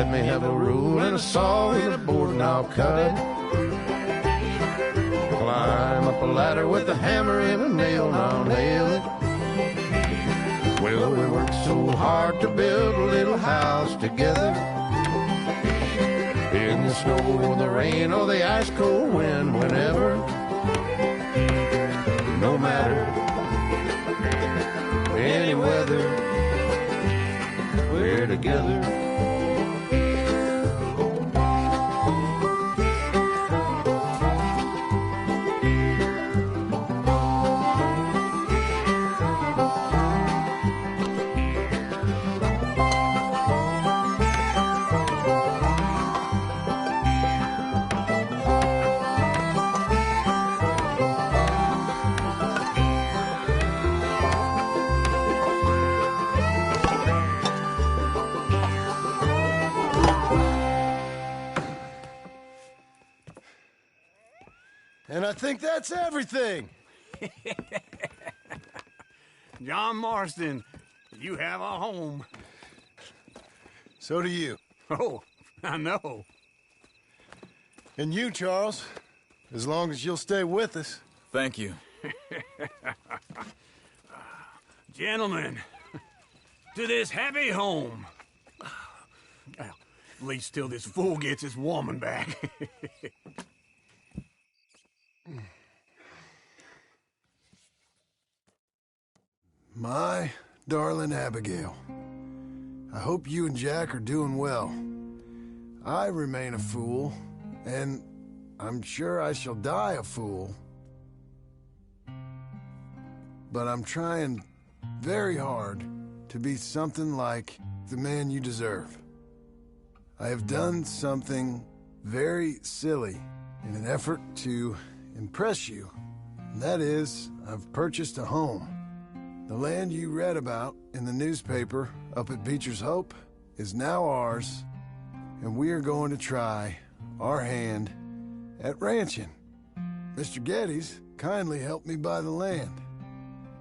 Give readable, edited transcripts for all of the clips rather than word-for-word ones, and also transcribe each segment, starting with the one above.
Let me have a rule and a saw and a board and I'll cut. Climb up a ladder with a hammer and a nail and I'll nail it. Well, we worked so hard to build a little house together. In the snow, the rain, or the ice cold wind, whenever. No matter any weather, we're together. And I think that's everything. John Marston, you have a home. So do you. Oh, I know. And you, Charles. As long as you'll stay with us. Thank you. Gentlemen, to this happy home. Well, at least till this fool gets his woman back. My darling Abigail, I hope you and Jack are doing well. I remain a fool, and I'm sure I shall die a fool. But I'm trying very hard to be something like the man you deserve. I have done something very silly in an effort to impress you. And that is, I've purchased a home. The land you read about in the newspaper up at Beecher's Hope is now ours, and we are going to try our hand at ranching. Mr. Geddes kindly helped me buy the land.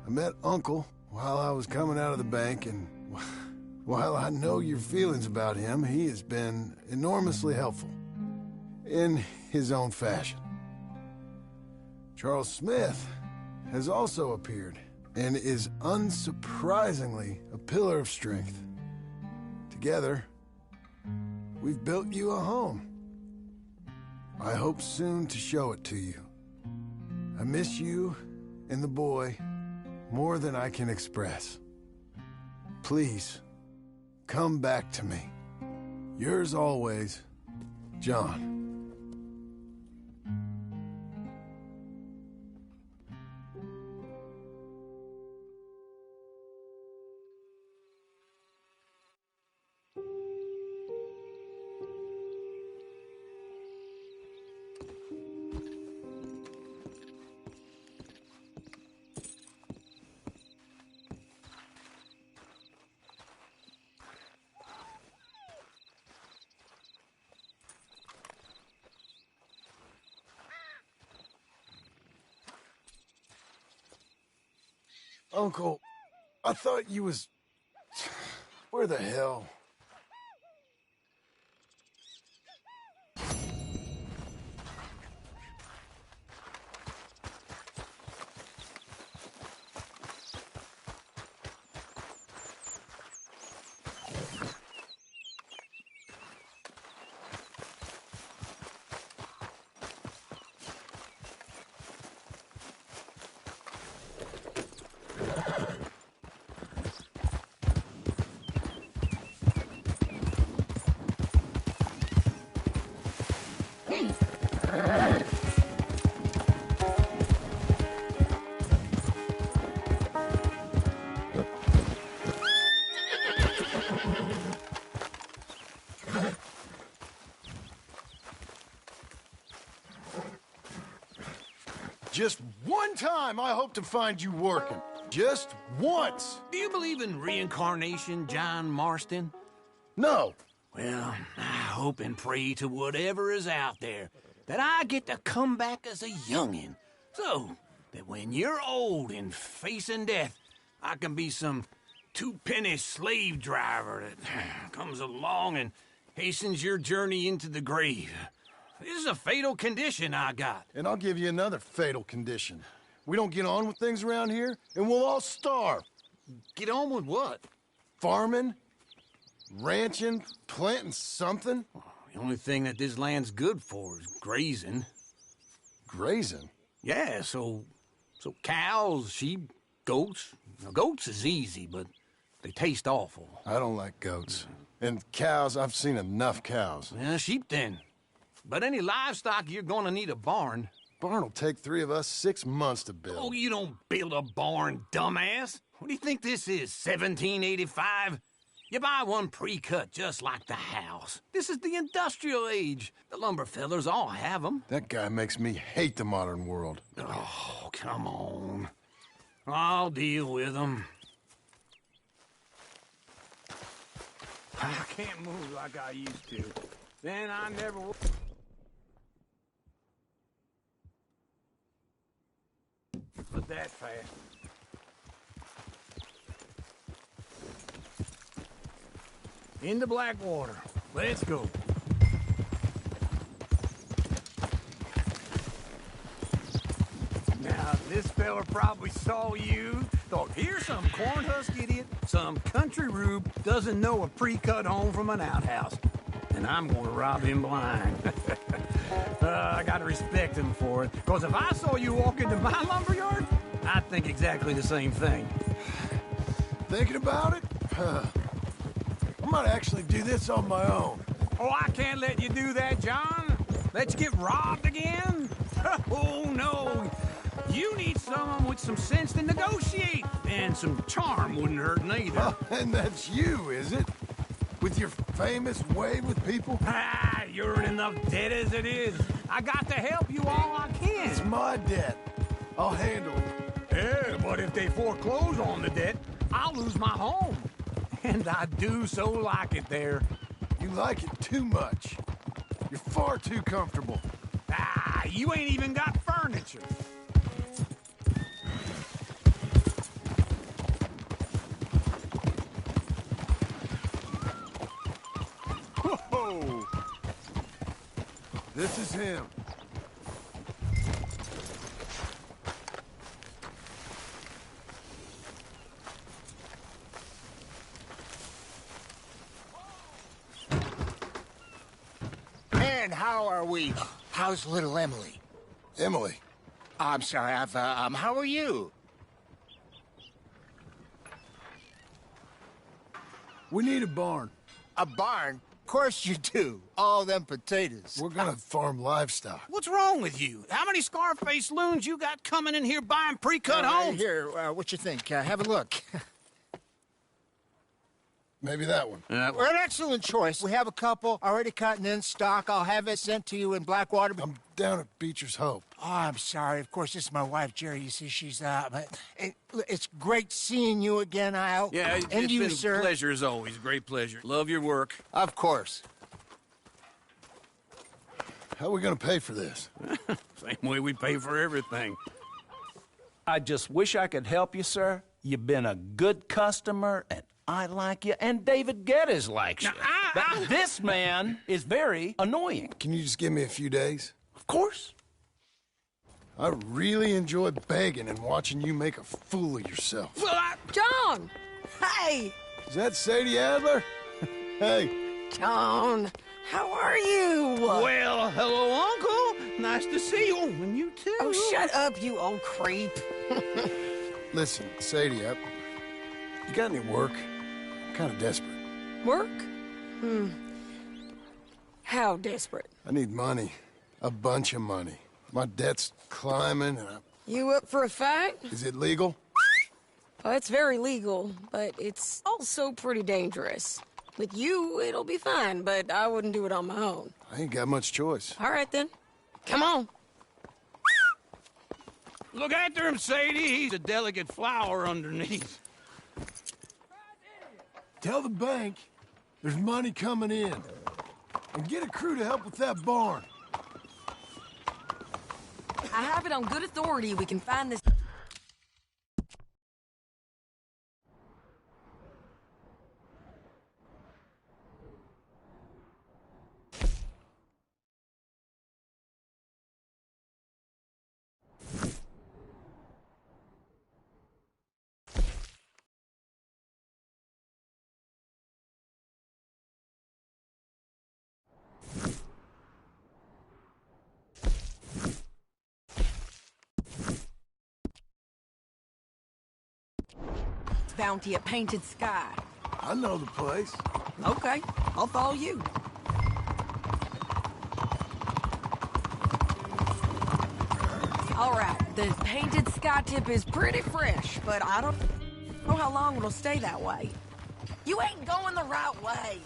I met Uncle while I was coming out of the bank, and while I know your feelings about him, he has been enormously helpful in his own fashion. Charles Smith has also appeared and is unsurprisingly a pillar of strength. Together, we've built you a home. I hope soon to show it to you. I miss you and the boy more than I can express. Please, come back to me. Yours always, John. Uncle, I thought you was... Where the hell? Just one time I hope to find you working. Just once. Do you believe in reincarnation, John Marston? No. Well, I hope and pray to whatever is out there that I get to come back as a youngin', so that when you're old and facing death, I can be some two-penny slave driver that comes along and hastens your journey into the grave. This is a fatal condition I got. And I'll give you another fatal condition. We don't get on with things around here, and we'll all starve. Get on with what? Farming, ranching, planting something. The only thing that this land's good for is grazing. Grazing? Yeah, so cows, sheep, goats. Now, goats is easy, but they taste awful. I don't like goats. And cows, I've seen enough cows. Yeah, sheep then. But any livestock, you're gonna need a barn. Barn will take 3 of us 6 months to build. Oh, you don't build a barn, dumbass. What do you think this is, 1785? You buy one pre-cut just like the house. This is the industrial age. The lumber fellers all have them. That guy makes me hate the modern world. Oh, come on. I'll deal with them. I can't move like I used to. Then I never will. But that fast. Into Blackwater. Let's go. Now, this fella probably saw you, thought, here's some corn husk idiot, some country rube doesn't know a pre-cut home from an outhouse. And I'm going to rob him blind. I gotta respect him for it, because if I saw you walk into my lumberyard, I'd think exactly the same thing. Thinking about it? I might actually do this on my own. Oh, I can't let you do that, John. Let you get robbed again? Oh, no. You need someone with some sense to negotiate. And some charm wouldn't hurt neither. And that's you, is it? With your famous way with people? Ah, you're in enough debt as it is. I got to help you all I can. It's my debt. I'll handle it. Yeah, but if they foreclose on the debt, I'll lose my home. And I do so like it there. You like it too much. You're far too comfortable. Ah, you ain't even got furniture. Whoa! This is him. And how are we? How's little Emily? Emily. I'm sorry, how are you? We need a barn. A barn? Of course you do. All them potatoes. We're gonna farm livestock. What's wrong with you? How many Scarface loons you got coming in here buying pre-cut homes? Here, what you think? Have a look. Maybe that one. We're an excellent choice. We have a couple already cut and in stock. I'll have it sent to you in Blackwater. I'm down at Beecher's Hope. Oh, I'm sorry. Of course, this is my wife, Jerry. You see, she's, but it's great seeing you again, Al. Yeah, and it's you, been sir. a pleasure as always. Great pleasure. Love your work. Of course. How are we gonna pay for this? Same way we pay for everything. I just wish I could help you, sir. You've been a good customer, and I like you, and David Geddes likes you. But this man is very annoying. Can you just give me a few days? Of course. I really enjoy begging and watching you make a fool of yourself. Well, John! Hey! Is that Sadie Adler? Hey. John, how are you? well, hello, Uncle. Nice to see you. And you too. Oh, shut up, you old creep. Listen, Sadie, you got any work? I'm kind of desperate. Work? How desperate? I need money. A bunch of money. My debt's climbing, and You up for a fight? Is it legal? Oh, it's very legal, but it's also pretty dangerous. With you, it'll be fine, but I wouldn't do it on my own. I ain't got much choice. All right, then. Come on. Look after him, Sadie. He's a delicate flower underneath. Tell the bank there's money coming in. And get a crew to help with that barn. I have it on good authority we can find this. Bounty at Painted Sky. I know the place. Okay, I'll follow you. All right, the Painted Sky tip is pretty fresh, but I don't know how long it'll stay that way. You ain't going the right way.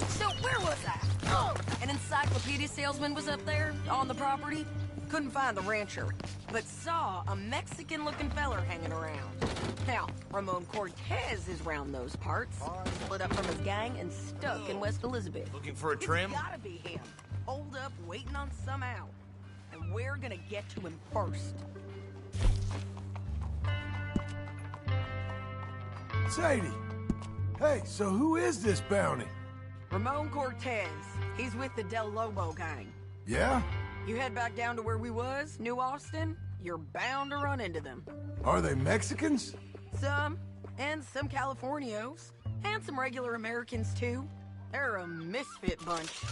So where was I? Oh, an encyclopedia salesman was up there on the property. Couldn't find the rancher, but saw a Mexican-looking feller hanging around. Now, Ramon Cortez is round those parts, split up from his gang and stuck in West Elizabeth. Looking for a trim? It's gotta be him. Hold up, waiting on some out. And we're gonna get to him first. Sadie! Hey, so who is this bounty? Ramon Cortez. He's with the Del Lobo gang. Yeah? You head back down to where we was, New Austin, you're bound to run into them. Are they Mexicans? Some, and some Californios, and some regular Americans too. They're a misfit bunch.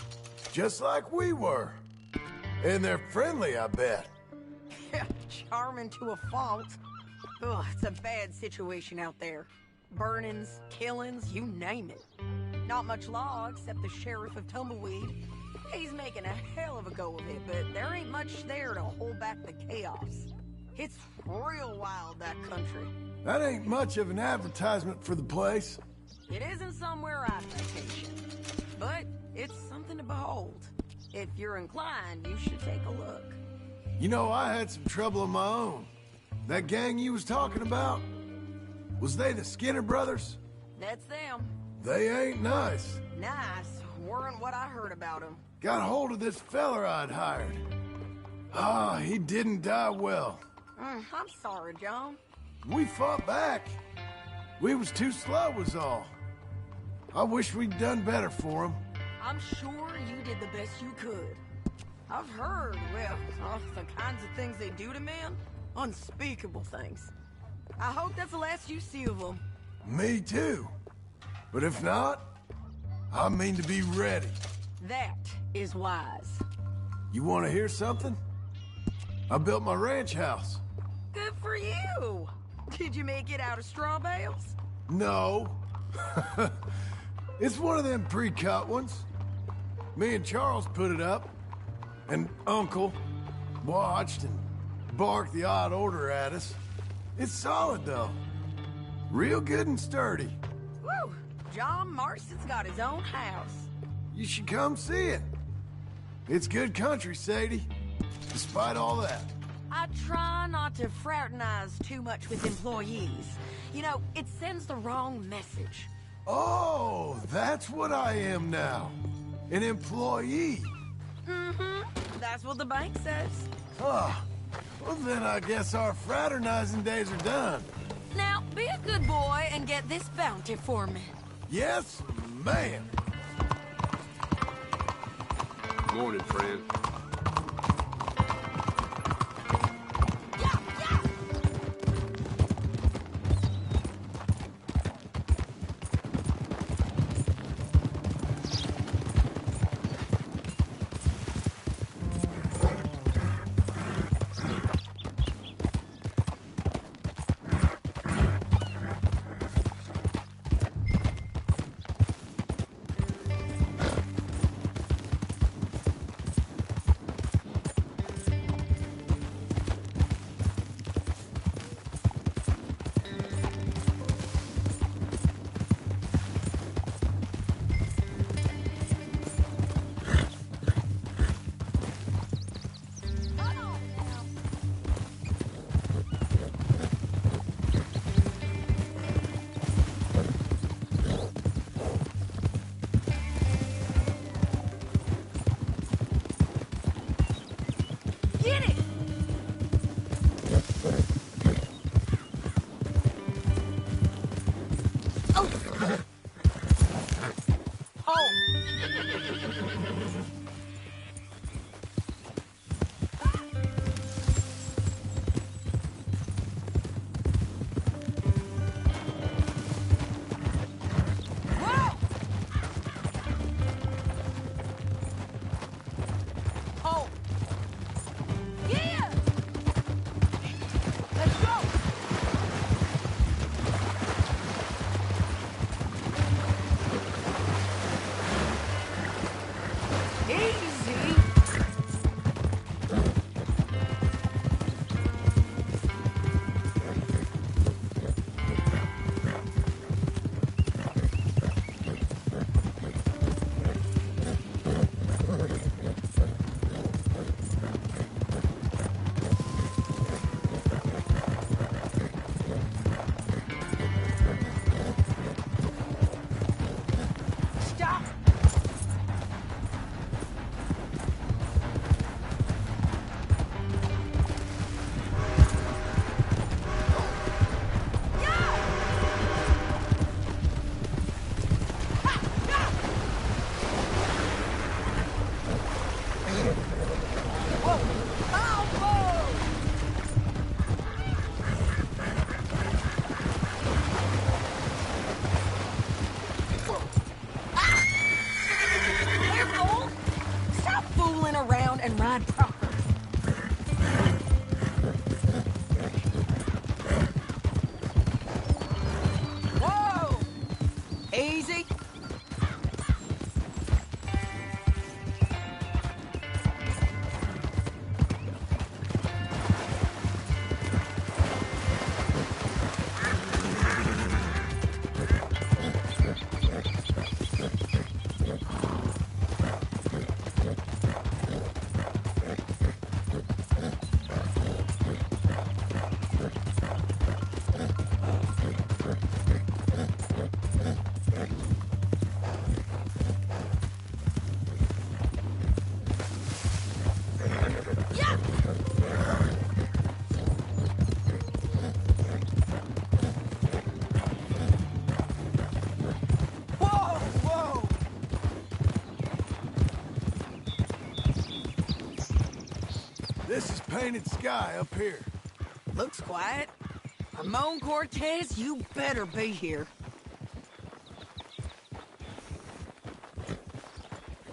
Just like we were. And they're friendly, I bet. Yeah, charming to a fault. Ugh, it's a bad situation out there. Burnings, killings, you name it. Not much law except the sheriff of Tumbleweed. He's making a hell of a go of it, but there ain't much there to hold back the chaos. It's real wild, that country. That ain't much of an advertisement for the place. It isn't somewhere I'd vacation, but it's something to behold. If you're inclined, you should take a look. You know, I had some trouble of my own. That gang you was talking about, was they the Skinner brothers? That's them. They ain't nice. Nice weren't what I heard about them. Got hold of this feller I'd hired. Ah, he didn't die well. I'm sorry, John. We fought back. We was too slow was all. I wish we'd done better for him. I'm sure you did the best you could. I've heard, well, the kinds of things they do to men. Unspeakable things. I hope that's the last you see of them. Me too. But if not, I mean to be ready. That is wise. You want to hear something? I built my ranch house. Good for you. Did you make it out of straw bales? No. It's one of them pre-cut ones. Me and Charles put it up. And Uncle watched and barked the odd order at us. It's solid, though. Real good and sturdy. Woo! John Marston's got his own house. You should come see it. It's good country, Sadie. Despite all that. I try not to fraternize too much with employees. You know, it sends the wrong message. Oh, that's what I am now. An employee. Mm-hmm. That's what the bank says. Ah, well then I guess our fraternizing days are done. Now, be a good boy and get this bounty for me. Yes, ma'am. Morning, friend. ride proper. Whoa! Easy. This is painted sky up here. Looks quiet. Ramon Cortez, you better be here.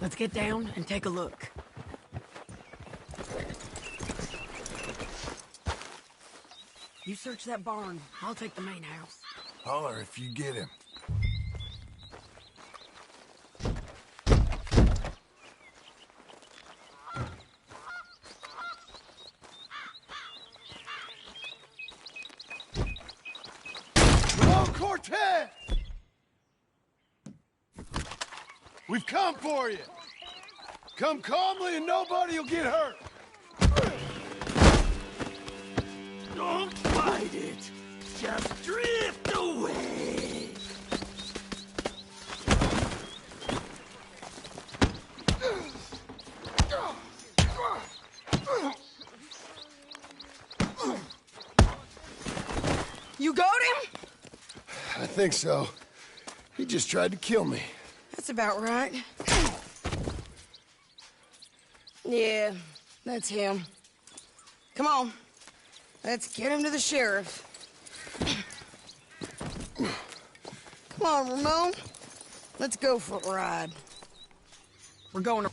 Let's get down and take a look. You search that barn. I'll take the main house. Holler if you get him. Cortez! We've come for you. Come calmly and nobody will get hurt. Don't fight it. Just drift away. You got him? I think so. He just tried to kill me. That's about right. Yeah, that's him. Come on. Let's get him to the sheriff. Come on, Ramon. Let's go for a ride. We're going to...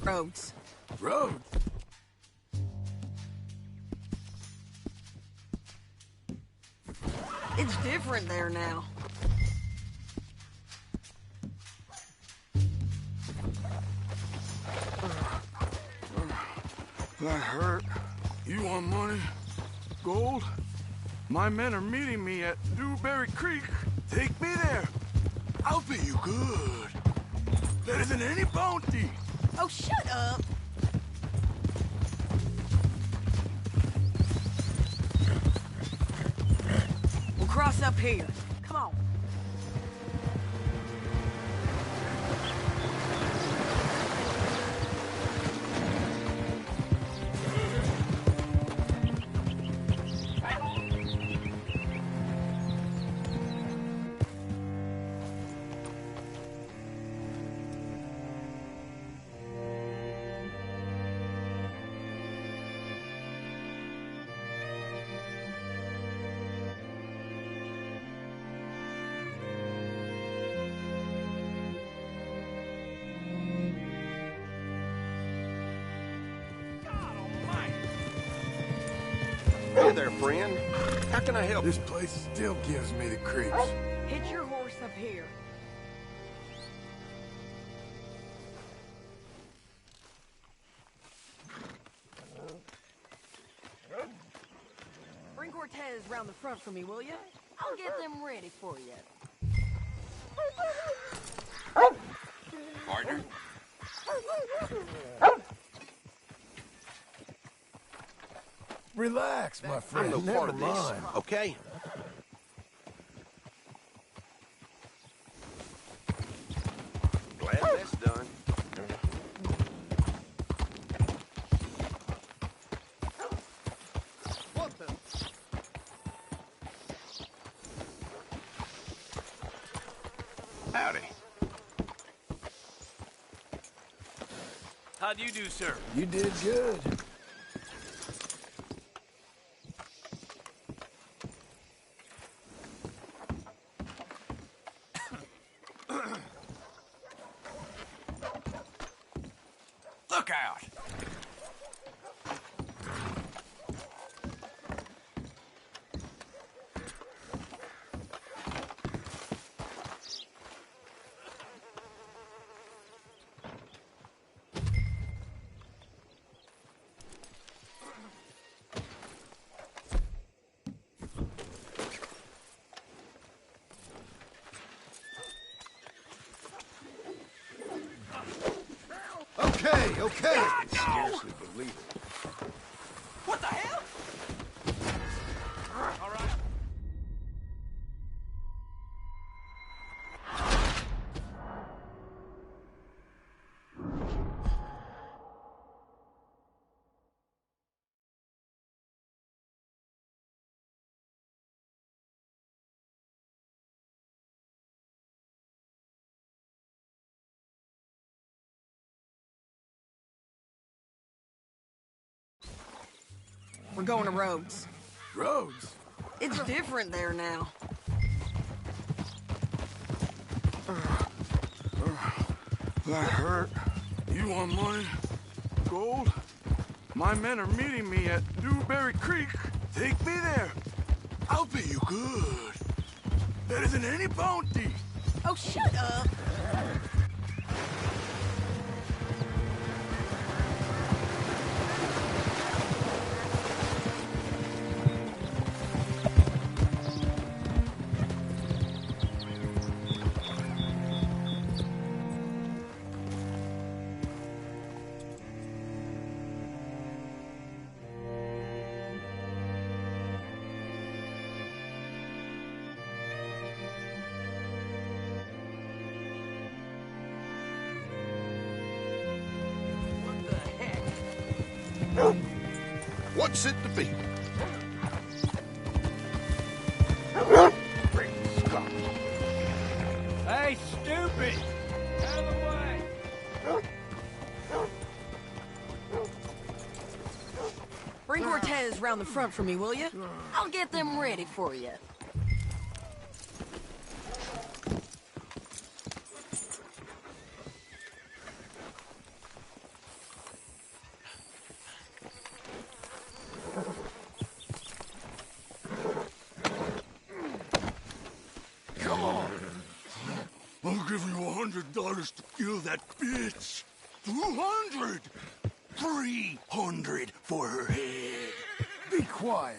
roads. Road? It's different there now. That hurt. You want money? Gold? My men are meeting me at Dewberry Creek. Take me there. I'll pay you good. Better than any bounty. Oh, shut up. We'll cross up here. Come on. Hey there, friend. How can I help you? This place still gives me the creeps. Hitch your horse up here. Bring Cortez round the front for me, will you? I'll get them ready for you. Partner? Relax, my I'm friend. no Never part of this, mind. okay? Glad that's done. What the? Howdy. How do you do, sir? You did good. Okay. Scarcely believe it. What the hell? All right. We're going to Rhodes. Rhodes? It's different there now. That hurt. You want money? Gold? My men are meeting me at Dewberry Creek. Take me there. I'll pay you good. Better than any bounty. Oh, shut up. What's it to be? Great Scott. Hey, stupid! Out of the way! Bring Cortez round the front for me, will you? I'll get them ready for you. I'll give you $100 to kill that bitch. 200. 300 for her head. Be quiet.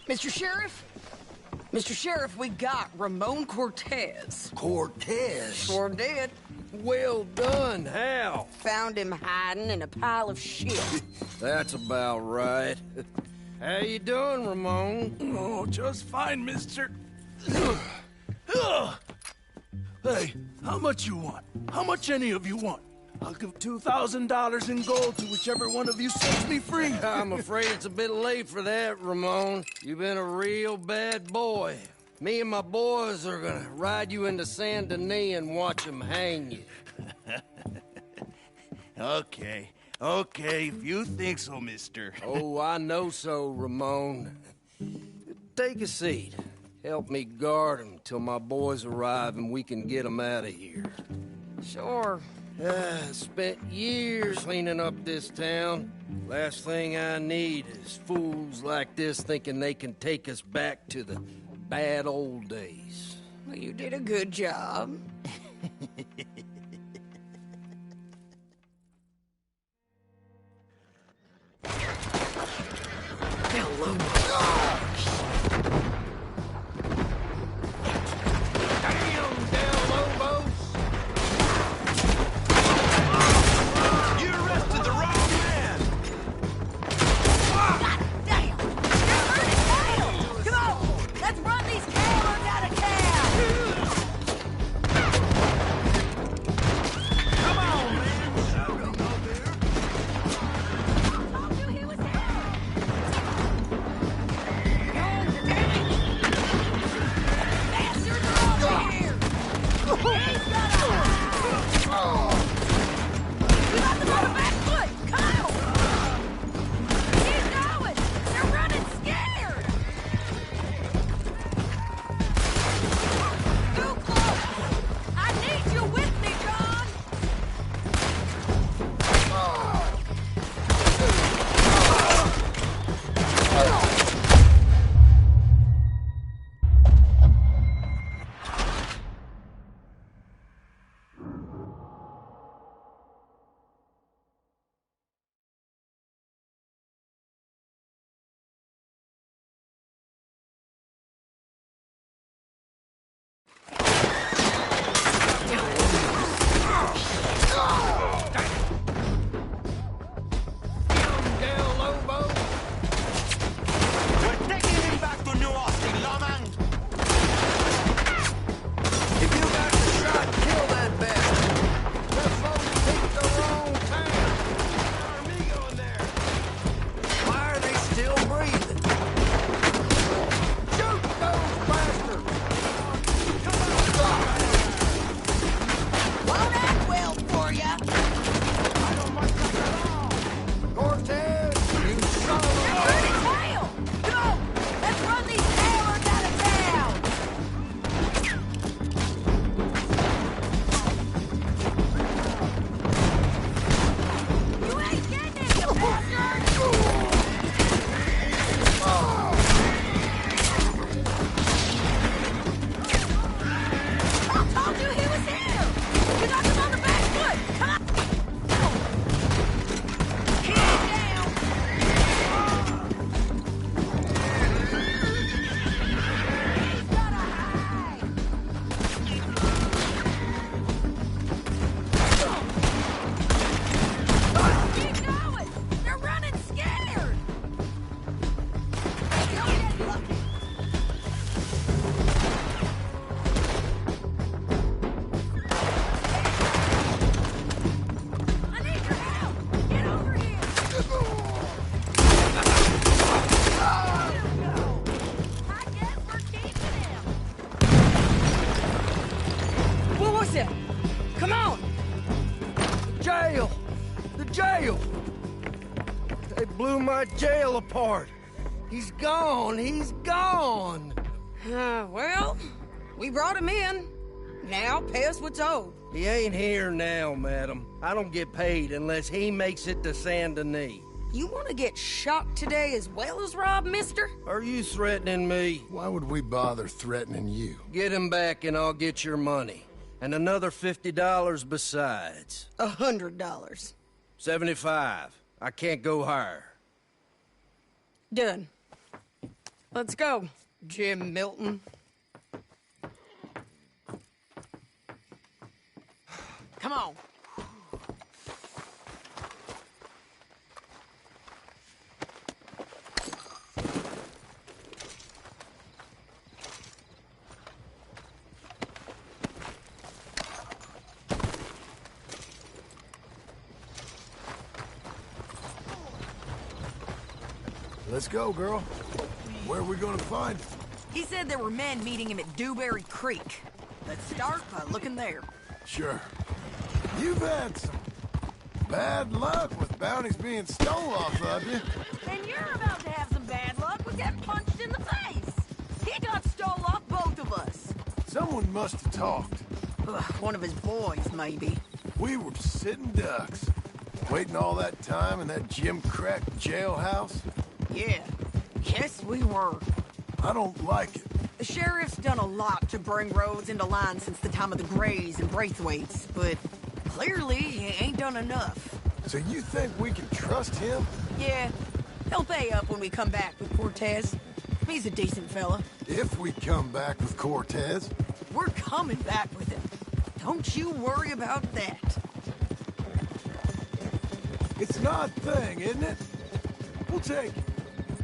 Mr. Sheriff? Mr. Sheriff, we got Ramon Cortez. Cortez? Sure did. Well done, Hal. Found him hiding in a pile of shit. That's about right. How you doing, Ramon? Oh, just fine, mister. Hey, how much you want? How much any of you want? I'll give $2,000 in gold to whichever one of you sets me free. I'm afraid it's a bit late for that, Ramon. You've been a real bad boy. Me and my boys are gonna ride you into Saint Denis and watch them hang you. Okay, if you think so, mister. Oh, I know so, Ramon. Take a seat. Help me guard them till my boys arrive and we can get them out of here. Sure. Spent years cleaning up this town. Last thing I need is fools like this thinking they can take us back to the bad old days. Well, you did a good job. Hello. jail! They blew my jail apart. He's gone. He's gone. Well, we brought him in. Now pay us what's owed. He ain't here now, madam. I don't get paid unless he makes it to Saint Denis. You want to get shot today as well as rob, mister? Are you threatening me? Why would we bother threatening you? Get him back and I'll get your money. And another $50 besides. $100. 75. I can't go higher. Done. Let's go, Jim Milton. Come on. Let's go, girl. Where are we gonna find him? He said there were men meeting him at Dewberry Creek. Let's start by looking there. Sure. You've had some bad luck with bounties being stole off of you. And you're about to have some bad luck with getting punched in the face. He got stole off both of us. Someone must have talked. Ugh, one of his boys, maybe. We were sitting ducks, waiting all that time in that Jim Crack jailhouse. Yeah, yes we were. I don't like it. The sheriff's done a lot to bring roads into line since the time of the Grays and Braithwaites, but clearly he ain't done enough. So you think we can trust him? Yeah, he'll pay up when we come back with Cortez. He's a decent fella. If we come back with Cortez. We're coming back with him. Don't you worry about that. It's an odd thing, isn't it? We'll take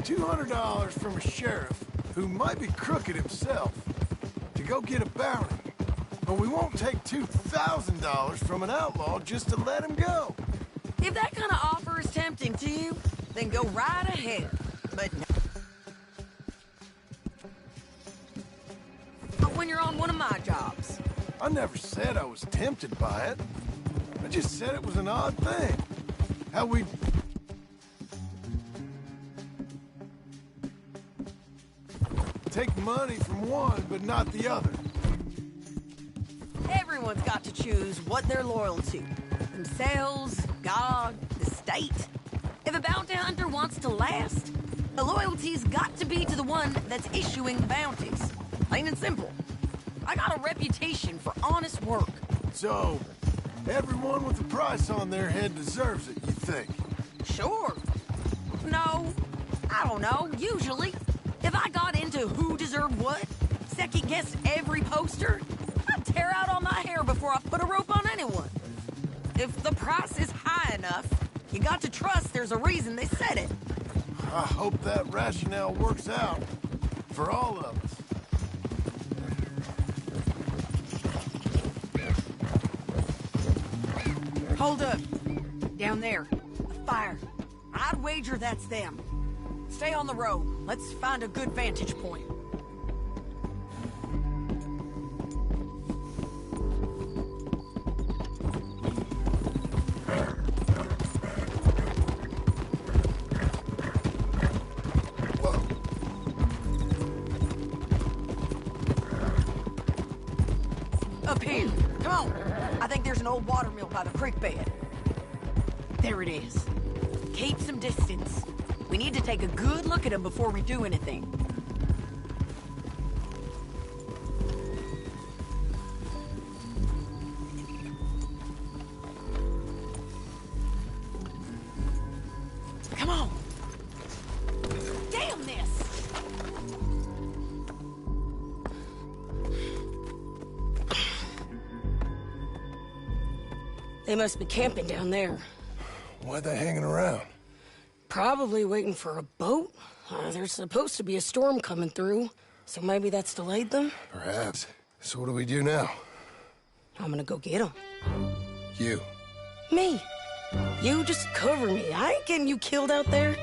$200 from a sheriff who might be crooked himself to go get a bounty. But we won't take $2,000 from an outlaw just to let him go. If that kind of offer is tempting to you, then go right ahead. But when you're on one of my jobs. I never said I was tempted by it. I just said it was an odd thing. How we... take money from one, but not the other. Everyone's got to choose what they're loyal to. Themselves, God, the state. If a bounty hunter wants to last, the loyalty's got to be to the one that's issuing the bounties. Plain and simple. I got a reputation for honest work. So, everyone with a price on their head deserves it, you think? Sure. No, I don't know, usually. If I got into who deserved what, second-guessed every poster, I'd tear out all my hair before I put a rope on anyone. If the price is high enough, you got to trust there's a reason they said it. I hope that rationale works out for all of us. Hold up. Down there. A fire. I'd wager that's them. Stay on the road. Let's find a good vantage point. Up here. Come on. I think there's an old water mill by the creek bed. There it is. Keep some distance. We need to take a good look at him before we do anything. Come on. Damn this! They must be camping down there. Why are they hanging around? Probably waiting for a boat. There's supposed to be a storm coming through, so maybe that's delayed them? Perhaps. So what do we do now? I'm gonna go get them. You. Me. You just cover me. I ain't getting you killed out there.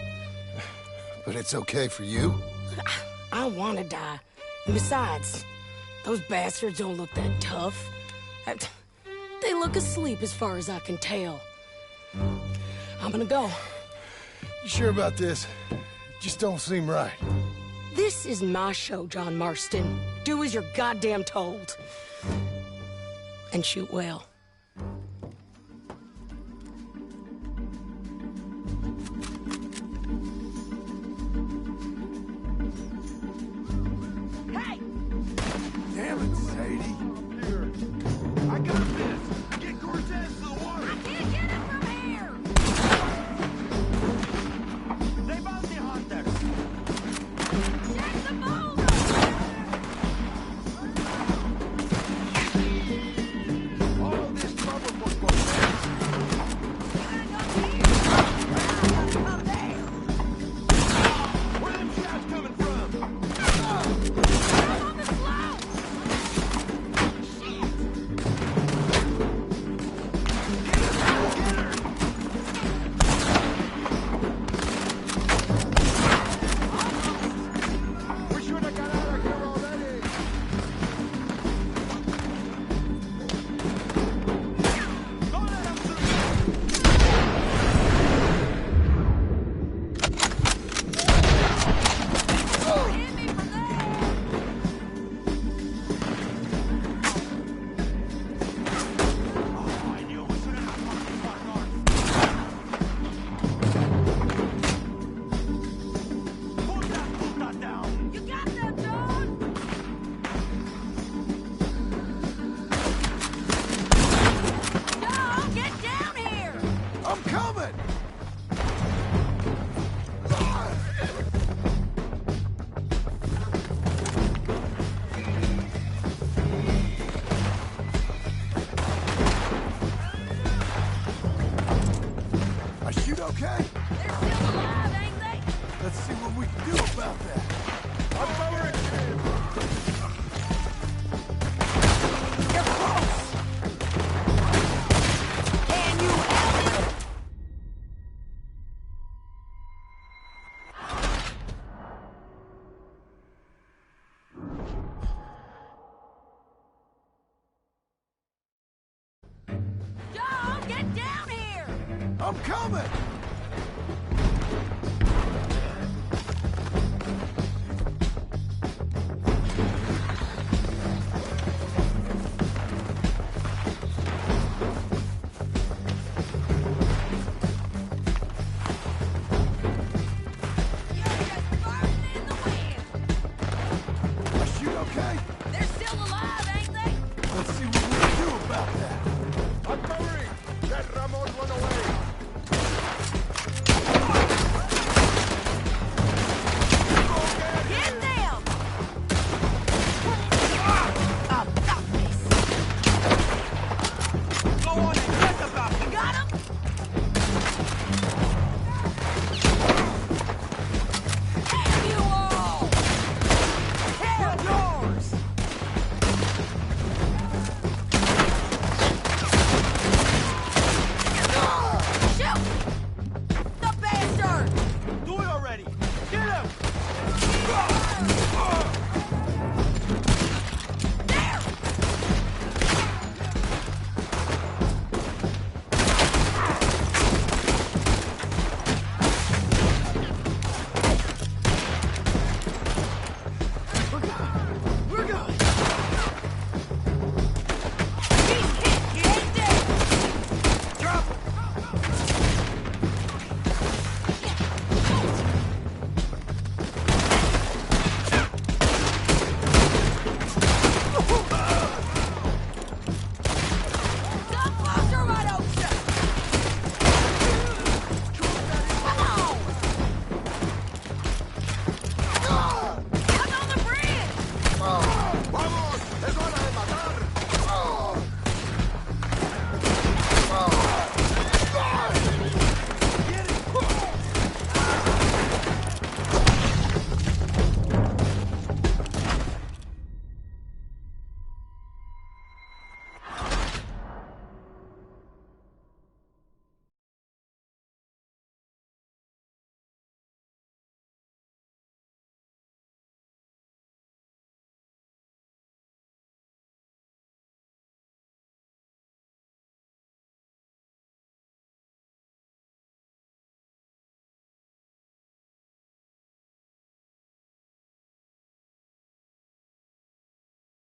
But it's okay for you? I wanna die. And besides, those bastards don't look that tough. They look asleep as far as I can tell. I'm gonna go. You sure about this? Just don't seem right. This is my show, John Marston. Do as you're goddamn told. And shoot well. Hey! Damn it, Sadie. I got this. Get Cortez to the water. I can't get it from here! They bounty hunters! Check the boulder! All this trouble for Cortez. Come there! Where them shots coming from? I'm on the slope! Shit! We should have got out of here already. Don't let them through. Hit me from there! Oh, I knew we should have fucking gone north. Put that puta down. You got that, John? John, get down here! I'm coming! I shoot okay? They're still alive, ain't they? Let's see what we can do about that. You're close! Can you help it? John, get down here! I'm coming!